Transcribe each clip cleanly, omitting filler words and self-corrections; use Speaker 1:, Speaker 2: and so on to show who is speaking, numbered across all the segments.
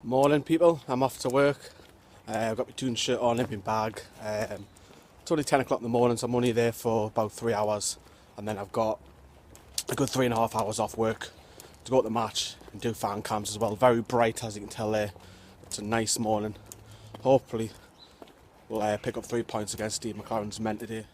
Speaker 1: Morning people, I'm off to work. I've got my tune shirt on in my bag. It's only 10 o'clock in the morning, so I'm only there for about 3 hours, and then I've got a good 3.5 hours off work to go to the match and do fan cams as well. Very bright, as you can tell there. It's a nice morning. Hopefully we'll pick up 3 points against Steve McLaren's men today.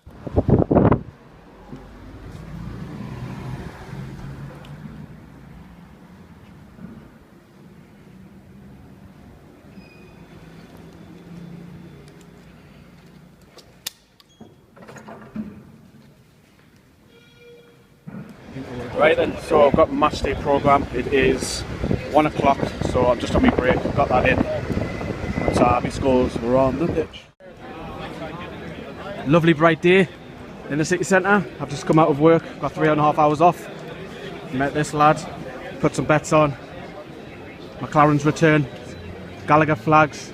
Speaker 1: Right then, so I've got my match day programme. It is 1 o'clock, so I'm just on my break. I've got that in. So Abbey scores, we're on the pitch. Lovely bright day in the city centre. I've just come out of work, got 3.5 hours off. Met this lad, put some bets on. McLaren's return, Gallowgate flags,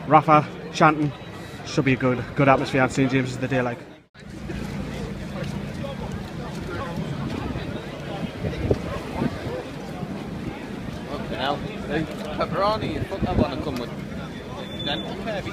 Speaker 1: Rafa chanting. Should be a good atmosphere at St James's the day like.
Speaker 2: Now, pepperoni, you fuck, I want to come with dental care.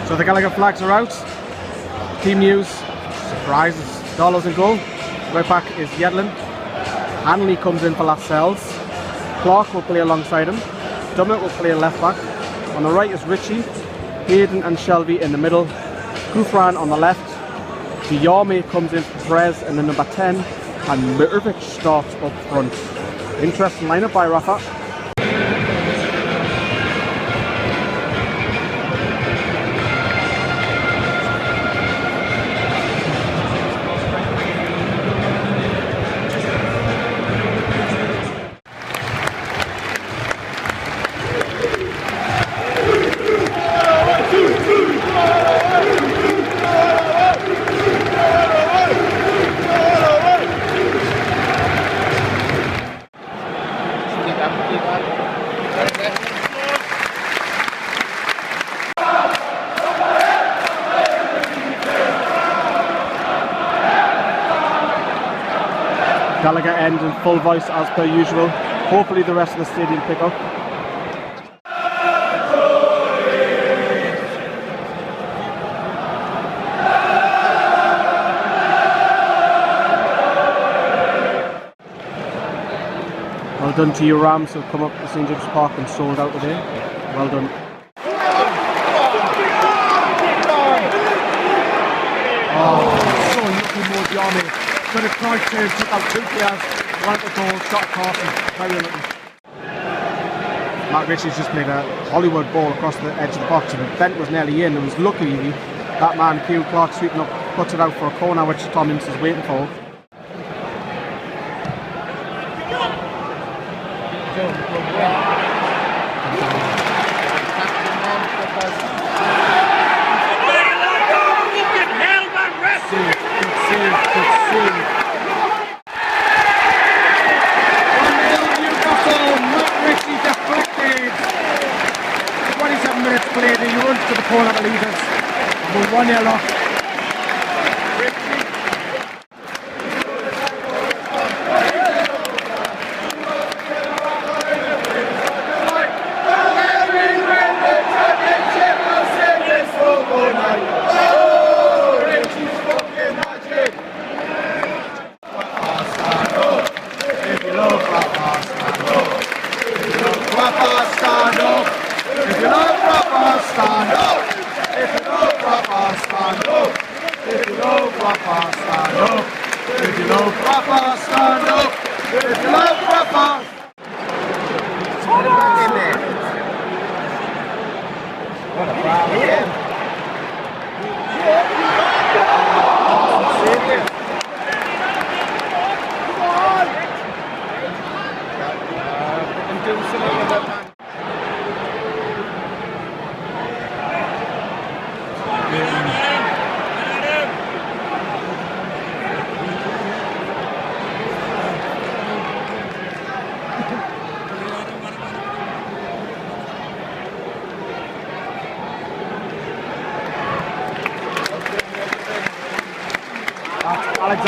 Speaker 1: So the Gallowgate flags are out. Team news, surprises, Dollars in goal. Right back is Yedlin. Hanley comes in for Lascelles. Clark will play alongside him. Dummett will play left back. On the right is Richie. Hayden and Shelby in the middle. Kufran on the left. Guillaume comes in for Perez in the number 10. And Mitrovic starts up front. Interesting lineup by Rafa. Gallowgate End in full voice as per usual. Hopefully the rest of the stadium pick up. Well done to you Rams who've come up to St James's Park and sold out today. Well done. Oh, so lucky more Johnny. Could have tried to took out 2 players, one at the goal, shot across and very lucky. Matt Ritchie's just played a Hollywood ball across the edge of the box and the vent was nearly in. It was lucky that man, Q Clark, sweeping up, puts it out for a corner which Tom Ince is waiting for. Played, he runs to the corner to lead us. We're 1-0 off.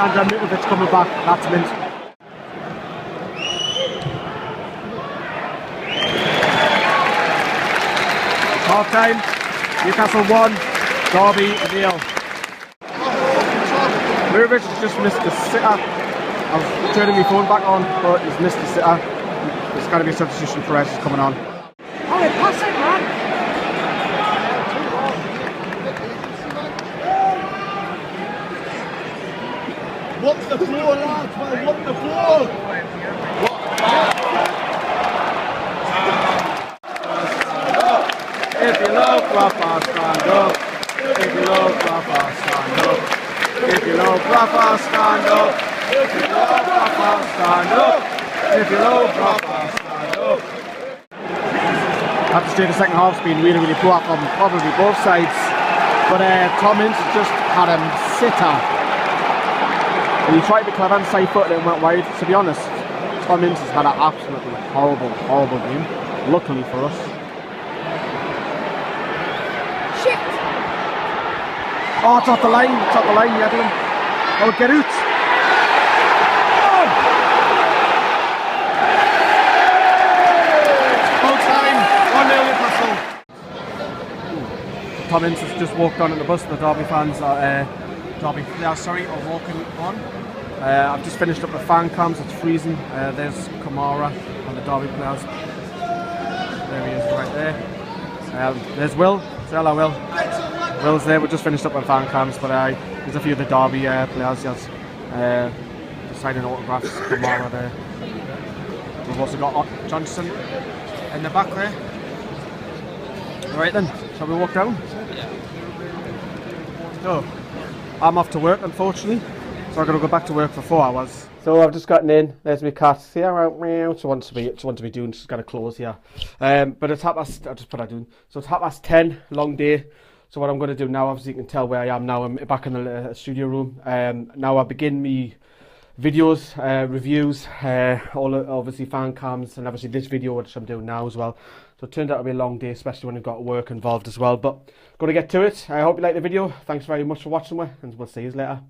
Speaker 1: Alexander Mitrovic coming back. That's mint. Half time. Newcastle 1, Derby 0. Mitrovic just missed the sitter. I was turning my phone back on, but he's missed the sitter. There's got to be a substitution. Perez is coming on.
Speaker 3: Oh, pass it, man!
Speaker 4: What the floor, lads, man, what the floor!
Speaker 1: If you love Rafa, stand up. If you love Rafa, stand up. If you love Rafa, stand up. If you love Rafa, stand up. If you love Rafa, stand up. I have to say the second half's been really, really poor from probably both sides. But Tom Ince just had him sitter. And he tried to be clever and safe footed and went wide. To be honest, Tom Ince has had an absolutely horrible, horrible game. Luckily for us.
Speaker 3: Shit!
Speaker 1: Oh, it's off the line, Yedlin. Oh, get out! Full time, 1-0 Newcastle. Tom Ince has just walked on at the bus. The Derby fans are, Derby players, are walking on. I've just finished up the fan cams, it's freezing. There's Kamara and the Derby players. There he is right there. There's Will. Say hello, Will. Will's there. We just finished up on fan cams, but there's a few of the Derby players just signing autographs. Kamara there. We've also got Johnson in the back there. Right then, shall we walk down?
Speaker 2: Yeah.
Speaker 1: So, I'm off to work, unfortunately, so I'm going to go back to work for 4 hours. So I've just gotten in. There's my cat. See how she wants to be doing. She's got to close here. But it's 10:30. I'll just put that doing. So it's 10:30. Long day. So what I'm going to do now, obviously you can tell where I am now. I'm back in the studio room. Now I begin me videos, reviews, all obviously fan cams, and obviously this video which I'm doing now as well. So it turned out to be a long day, especially when I've got work involved as well. But going to get to it. I hope you like the video. Thanks very much for watching, and we'll see you later.